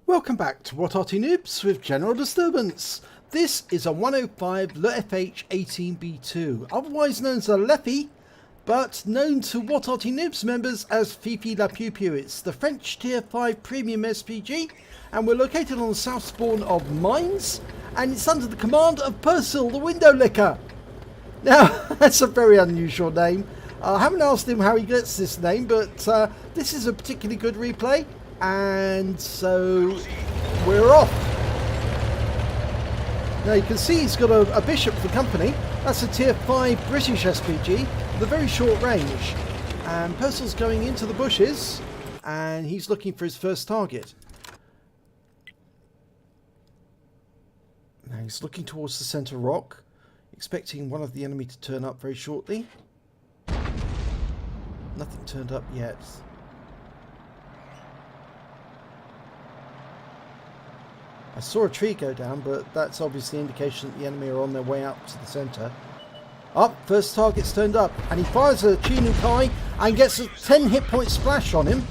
Welcome back to What Arty Noobs with General Disturbance. This is a 105 leFH18B2, otherwise known as a leFH, but known to What Arty Noobs members as Fifi La Pew Pew. It's the French Tier 5 Premium SPG, and we're located on the south spawn of Mines, and it's under the command of Persil, the Window Licker. Now, that's a very unusual name. I haven't asked him how he gets this name, but this is a particularly good replay. And so we're off. Now you can see he's got a Bishop for company. That's a tier 5 British SPG with a very short range. And Persil's going into the bushes and he's looking for his first target. Now he's looking towards the centre rock, expecting one of the enemy to turn up very shortly. Nothing turned up yet. I saw a tree go down, but that's obviously an indication that the enemy are on their way up to the centre. Up, first target's turned up, and he fires a Chinukai and gets a 10 hit point splash on him.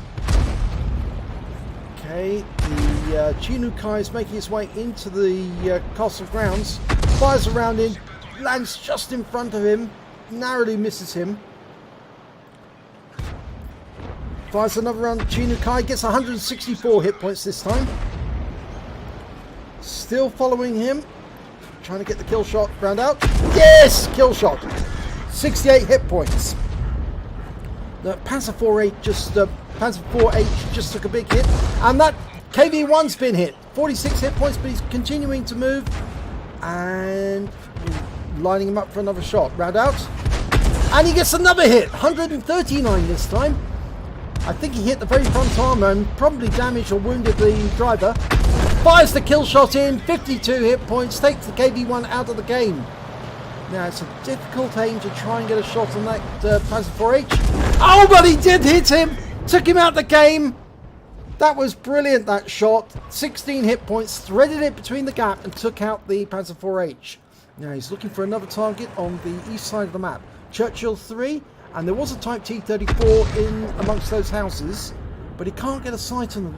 Okay, the Chinukai is making his way into the castle grounds, fires around him, lands just in front of him, narrowly misses him. Fires another round at Chinukai, gets 164 hit points this time. Still following him, trying to get the kill shot, round out. Yes! Kill shot! 68 hit points. The Panzer 4H just took a big hit, and that KV-1's been hit. 46 hit points, but he's continuing to move, and lining him up for another shot. Round out, and he gets another hit. 139 this time. I think he hit the very front armor and probably damaged or wounded the driver. Fires the kill shot in, 52 hit points, takes the KV-1 out of the game. Now it's a difficult aim to try and get a shot on that Panzer 4H. Oh, but he did hit him! Took him out of the game! That was brilliant, that shot. 16 hit points, threaded it between the gap and took out the Panzer 4H. Now he's looking for another target on the east side of the map. Churchill 3, and there was a Type T-34 in amongst those houses, but he can't get a sight on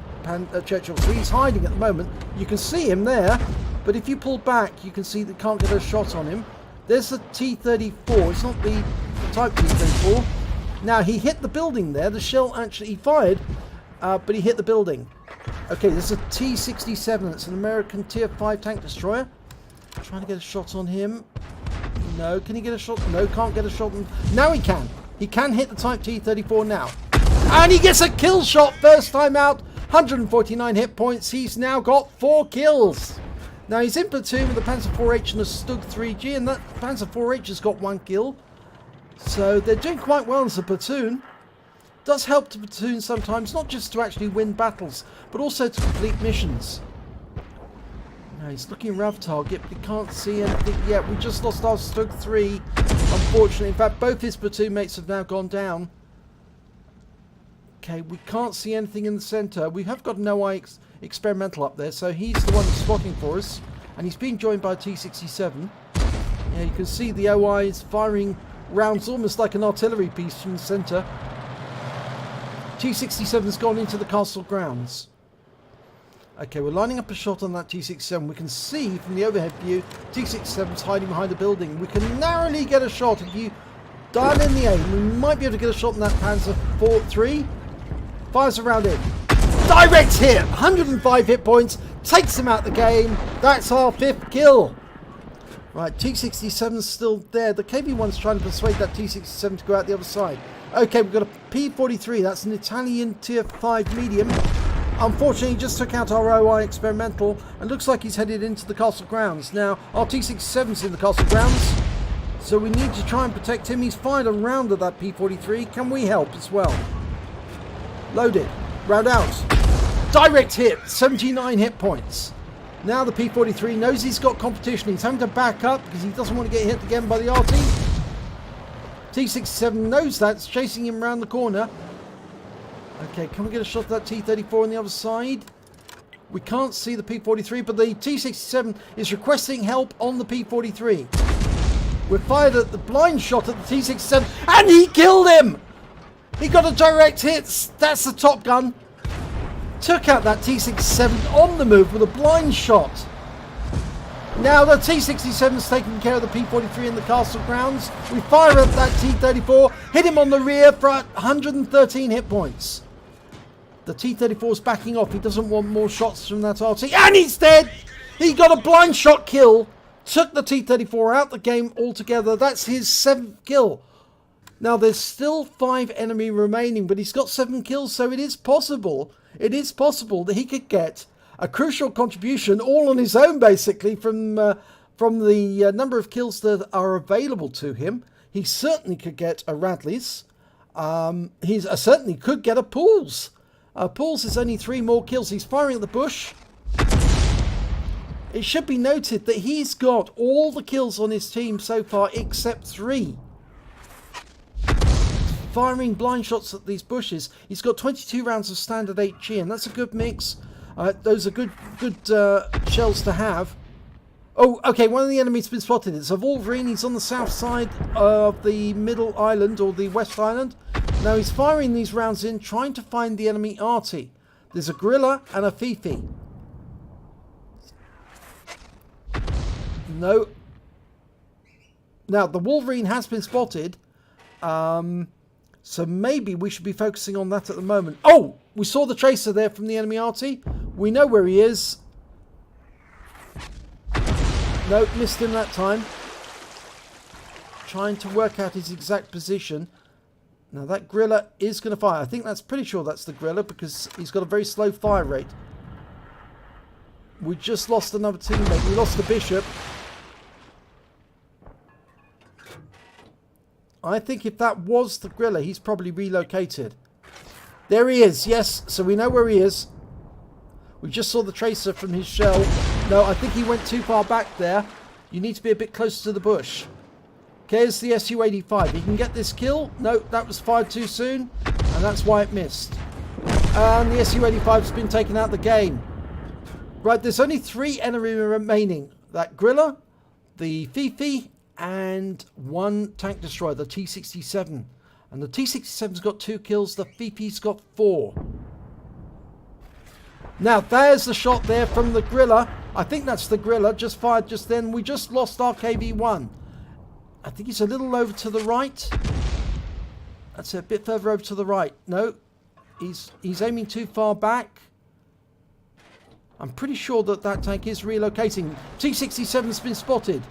the Churchill 3. He's hiding at the moment. You can see him there, but if you pull back, you can see that can't get a shot on him. There's the T-34. It's not the Type T-34. Now, he hit the building there. The shell actually, he fired, but he hit the building. Okay, there's a T-67. It's an American Tier 5 tank destroyer. Trying to get a shot on him. No, can he get a shot? No, can't get a shot on... Now he can. He can hit the Type T-34 now. And he gets a kill shot first time out. 149 hit points. He's now got 4 kills. Now he's in platoon with the Panzer 4H and the Stug 3G, and that Panzer 4H has got 1 kill. So they're doing quite well as a platoon. Does help to platoon sometimes, not just to actually win battles, but also to complete missions. Now he's looking around for target, but he can't see anything yet. We just lost our Stug 3, unfortunately. In fact, both his platoon mates have now gone down. Okay, we can't see anything in the centre. We have got an OI experimental up there, so he's the one spotting for us. And he's being joined by a T-67. Yeah, you can see the OI is firing rounds almost like an artillery piece from the centre. T-67's gone into the castle grounds. Okay, we're lining up a shot on that T-67. We can see from the overhead view, T-67's hiding behind the building. We can narrowly get a shot. If you dial in the aim, we might be able to get a shot on that Panzer 4-3. Fires around him. Direct hit! 105 hit points. Takes him out the game. That's our 5th kill. Right, T-67's still there. The KV-1's trying to persuade that T-67 to go out the other side. Okay, we've got a P-43. That's an Italian Tier 5 medium. Unfortunately, he just took out our OI experimental and looks like he's headed into the castle grounds. Now, our T-67's in the castle grounds, so we need to try and protect him. He's fired a round of that P-43. Can we help as well? Loaded. Round out. Direct hit. 79 hit points. Now the P-43 knows he's got competition. He's having to back up because he doesn't want to get hit again by the Arty. T-67 knows that. It's chasing him around the corner. Okay, can we get a shot at that T-34 on the other side? We can't see the P-43, but the T-67 is requesting help on the P-43. We're fired at the blind shot at the T-67, and he killed him! He got a direct hit. That's the Top Gun. took out that T-67 on the move with a blind shot. Now the T-67's taking care of the P-43 in the castle grounds. We fire at that T-34, hit him on the rear for 113 hit points. The T-34's backing off. He doesn't want more shots from that Arty. And he's dead! He got a blind shot kill. Took the T-34 out the game altogether. That's his 7th kill. Now there's still 5 enemy remaining, but he's got 7 kills, so it is possible. It is possible that he could get a crucial contribution all on his own, basically, from the number of kills that are available to him. He certainly could get a Radley's. He certainly could get a Pools. Pools is only 3 more kills. He's firing at the bush. It should be noted that he's got all the kills on his team so far except 3. Firing blind shots at these bushes. He's got 22 rounds of standard HE, and that's a good mix. Those are good shells to have. Oh, okay, one of the enemies has been spotted. It's a Wolverine. He's on the south side of the middle island, or the west island. Now he's firing these rounds in, trying to find the enemy Arty. There's a Gorilla and a Fifi. No. Now, the Wolverine has been spotted. So maybe we should be focusing on that at the moment. Oh! We saw the tracer there from the enemy Arty. We know where he is. No, missed him that time. Trying to work out his exact position. Now that Gorilla is going to fire. I think that's pretty sure that's the Gorilla because he's got a very slow fire rate. We just lost another teammate. We lost the Bishop. I think if that was the Gorilla, he's probably relocated. There he is, yes, so we know where he is. We just saw the tracer from his shell. No, I think he went too far back there. You need to be a bit closer to the bush. Okay, here's the Su-85. He can get this kill. No, that was fired too soon, and that's why it missed. And the Su-85's been taken out of the game. Right, there's only 3 enemy remaining. That Gorilla, the Fifi, and 1 tank destroyer, the T-67. And the T-67's got 2 kills, the Fifi's got 4. Now, there's the shot there from the Gorilla. I think that's the Gorilla, just fired just then. We just lost our KV-1. I think he's a little over to the right. That's a bit further over to the right. No, he's aiming too far back. I'm pretty sure that that tank is relocating. T-67's been spotted.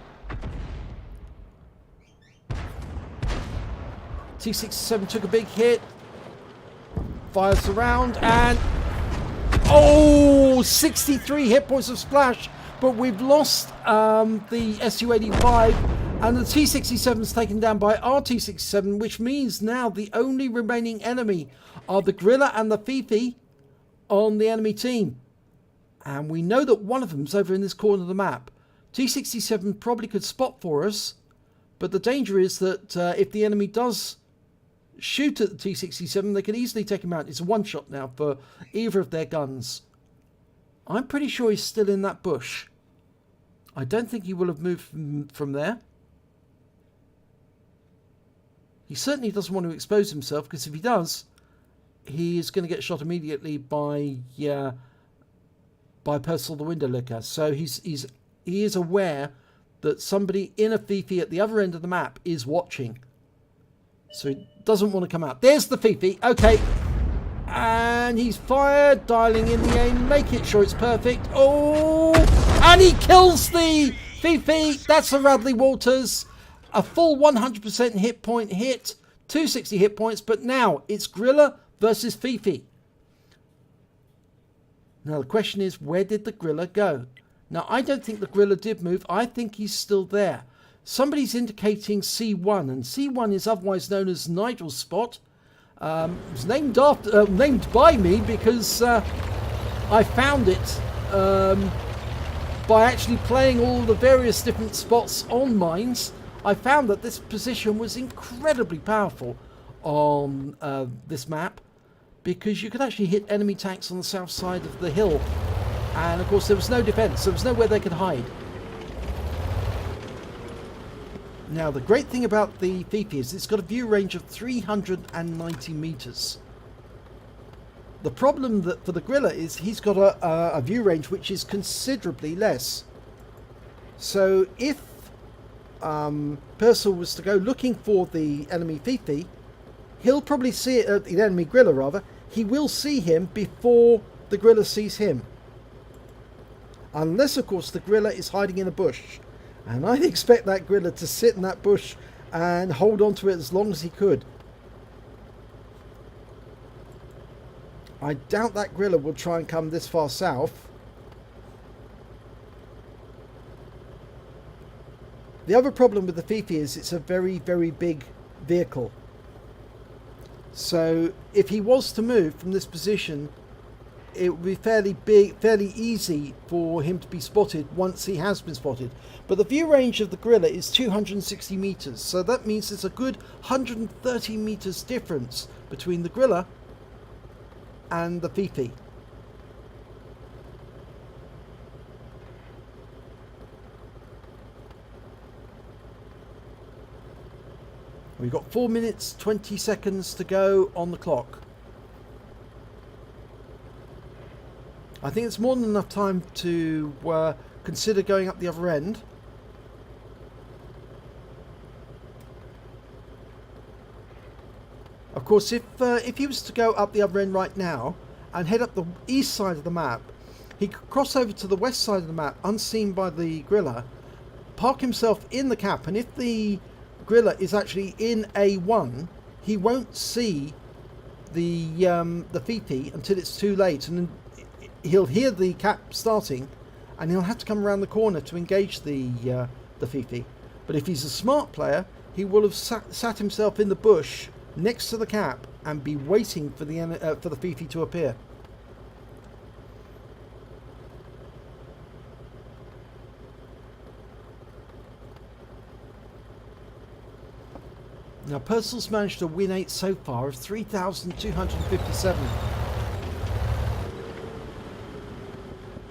T-67 took a big hit. Fires around and... oh! 63 hit points of splash. But we've lost the Su-85. And the T-67's taken down by our T-67. Which means now the only remaining enemy are the Gorilla and the Fifi on the enemy team. And we know that one of them's over in this corner of the map. T-67 probably could spot for us. But the danger is that if the enemy does shoot at the T-67, they can easily take him out. It's a one-shot now for either of their guns. I'm pretty sure he's still in that bush. I don't think he will have moved from there. He certainly doesn't want to expose himself, because if he does, he is going to get shot immediately by Purcell the Window Licker. So he is aware that somebody in a Fifi at the other end of the map is watching. So he doesn't want to come out. There's the Fifi. Okay. And he's fired. Dialing in the aim. Making sure it's perfect. Oh! And he kills the Fifi. That's a Radley Walters. A full 100% hit point hit. 260 hit points. But now it's Gorilla versus Fifi. Now the question is, where did the Gorilla go? Now I don't think the Gorilla did move. I think he's still there. Somebody's indicating C1, and C1 is otherwise known as Nigel's spot. It was named by me because I found it by actually playing all the various different spots on mines. I found that this position was incredibly powerful on this map, because you could actually hit enemy tanks on the south side of the hill, and of course there was no defense, there was nowhere they could hide. Now the great thing about the Fifi is it's got a view range of 390 meters. The problem for the Griller is he's got a view range which is considerably less. So if Purcell was to go looking for the enemy Fifi, he'll probably see it, the enemy Griller rather, he will see him before the Griller sees him. Unless of course the Griller is hiding in a bush. And I'd expect that Griller to sit in that bush and hold on to it as long as he could. I doubt that Griller will try and come this far south. The other problem with the Fifi is it's a very, very big vehicle. So if he was to move from this position, it would be fairly easy for him to be spotted once he has been spotted. But the view range of the Griller is 260 meters, so that means there's a good 130 meters difference between the Griller and the Fifi. We've got 4 minutes 20 seconds to go on the clock. I think it's more than enough time to consider going up the other end. Of course, if he was to go up the other end right now and head up the east side of the map, he could cross over to the west side of the map unseen by the Griller, park himself in the cap, and if the Griller is actually in A1, he won't see the Fifi until it's too late, and he'll hear the cap starting and he'll have to come around the corner to engage the Fifi. But if he's a smart player, he will have sat himself in the bush next to the cap and be waiting for the Fifi to appear. Now Purcell's managed a win 8 so far of 3,257.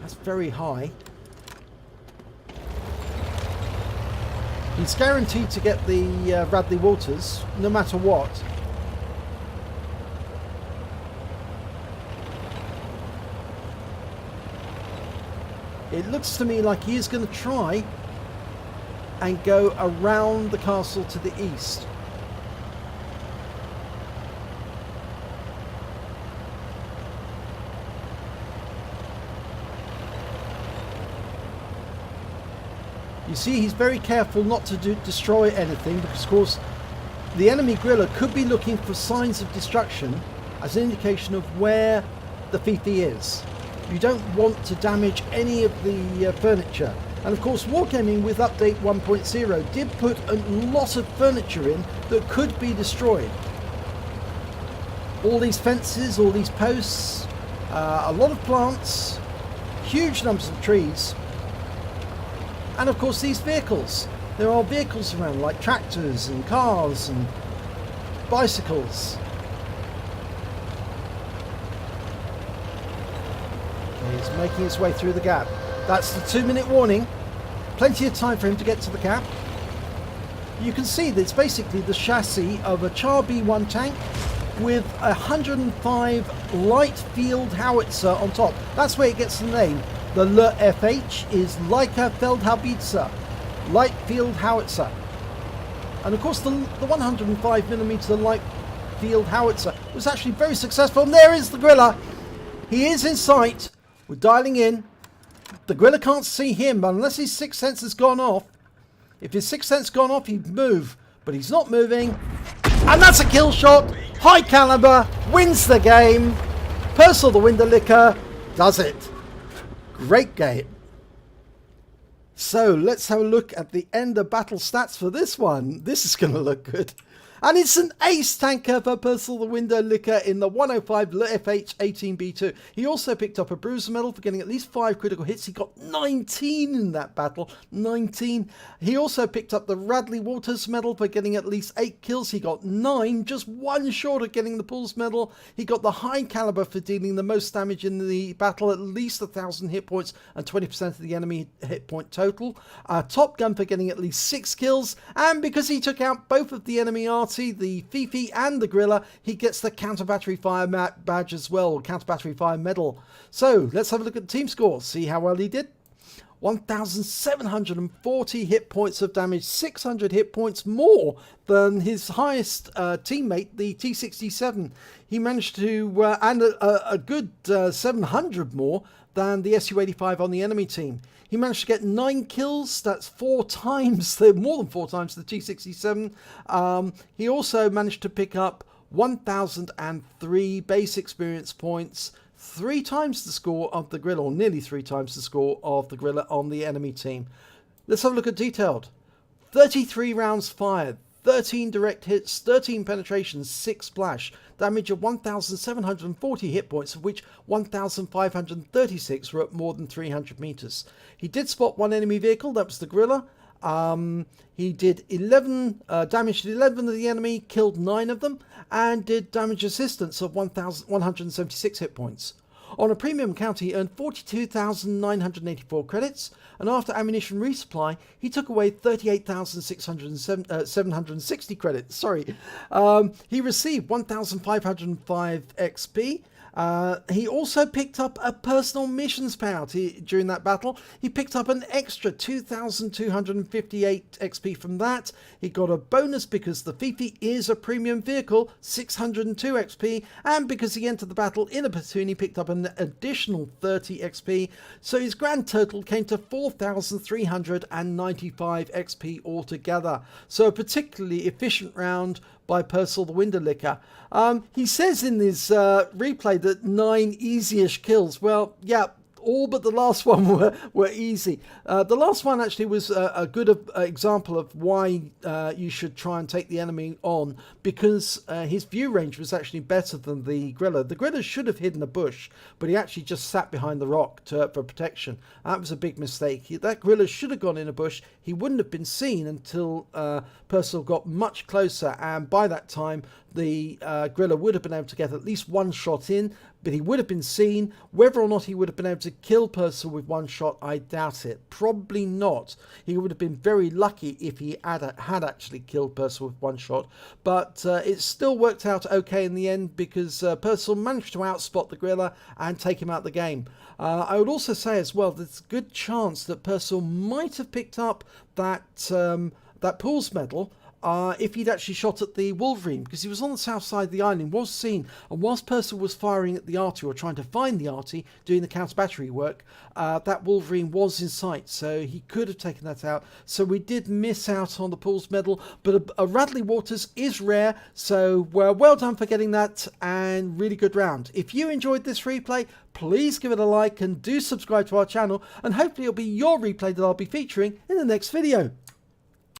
That's very high. He's guaranteed to get the Radley Walters no matter what. It looks to me like he is going to try and go around the castle to the east. You see, he's very careful not to destroy anything, because of course the enemy Griller could be looking for signs of destruction as an indication of where the Fifi is. You don't want to damage any of the furniture. And of course Wargaming with update 1.0 did put a lot of furniture in that could be destroyed. All these fences, all these posts, a lot of plants, huge numbers of trees. And of course these vehicles. There are vehicles around like tractors and cars and bicycles. Okay, he's making his way through the gap. That's the 2-minute warning. Plenty of time for him to get to the cap. You can see that it's basically the chassis of a Char B1 tank with a 105 light field howitzer on top. That's where it gets the name. The leFH is Leica Feldhaubitze, light field howitzer. And of course the 105mm light field howitzer was actually very successful. And there is the Griller. He is in sight. We're dialing in. The Griller can't see him unless his sixth sense has gone off. If his sixth sense has gone off, he'd move. But he's not moving. And that's a kill shot. High caliber wins the game. Purcell the window licker does it. Great game. So let's have a look at the end of battle stats for this one. This is going to look good. And it's an ace tanker for Purcell the window licker in the 105 leFH18B2. He also picked up a bruiser medal for getting at least 5 critical hits. He got 19 in that battle. 19. He also picked up the Radley Walters Medal for getting at least 8 kills. He got 9, just 1 short of getting the Pulse Medal. He got the high caliber for dealing the most damage in the battle, at least 1,000 hit points and 20% of the enemy hit point total. Top Gun for getting at least 6 kills. And because he took out both of the enemy Arty Arty, the Fifi and the Gorilla, he gets the Counter Battery Fire badge as well, Counter Battery Fire Medal. So let's have a look at the team score, see how well he did. 1,740 hit points of damage, 600 hit points more than his highest teammate, the T67. He managed to, and a good 700 more than the Su-85 on the enemy team. He managed to get 9 kills, that's 4 times, more than 4 times the T67. He also managed to pick up 1,003 base experience points, 3 times the score of the Gorilla, or nearly 3 times the score of the Gorilla on the enemy team. Let's have a look at detailed. 33 rounds fired, 13 direct hits, 13 penetrations, 6 splash, damage of 1,740 hit points, of which 1,536 were at more than 300 meters. He did spot 1 enemy vehicle, that was the Gorilla. He did 11 damage to 11 of the enemy, killed 9 of them, and did damage assistance of 1,176 hit points. On a premium account, he earned 42,984 credits, and after ammunition resupply, he took away 38,760 credits. Sorry. He received 1,505 XP. He also picked up a personal missions payout during that battle. He picked up an extra 2,258 XP from that. He got a bonus because the Fifi is a premium vehicle, 602 XP, and because he entered the battle in a platoon, he picked up an additional 30 XP. So his grand total came to 4,395 XP altogether. So a particularly efficient round by Purcell the Window Licker. He says in his replay that 9 easy-ish kills. Well, yeah, all but the last one were easy. The last one actually was a good example of why you should try and take the enemy on, because his view range was actually better than the Gorilla. The Gorilla should have hidden a bush, but he actually just sat behind the rock for protection. That was a big mistake. That Gorilla should have gone in a bush. He wouldn't have been seen until Purcell got much closer, and by that time the Gorilla would have been able to get at least 1 shot in, but he would have been seen. Whether or not he would have been able to kill Purcell with 1 shot, I doubt it. Probably not. He would have been very lucky if he had actually killed Purcell with 1 shot, but it still worked out okay in the end, because Purcell managed to outspot the Gorilla and take him out of the game. I would also say as well, there's a good chance that Purcell might have picked up that Pools medal if he'd actually shot at the Wolverine, because he was on the south side of the island, was seen, and whilst Purcell was firing at the Arty, or trying to find the Arty, doing the counter battery work, that Wolverine was in sight, so he could have taken that out. So we did miss out on the Pools medal, but a Radley Walters is rare, so well done for getting that, and really good round. If you enjoyed this replay, please give it a like and do subscribe to our channel, and hopefully it'll be your replay that I'll be featuring in the next video.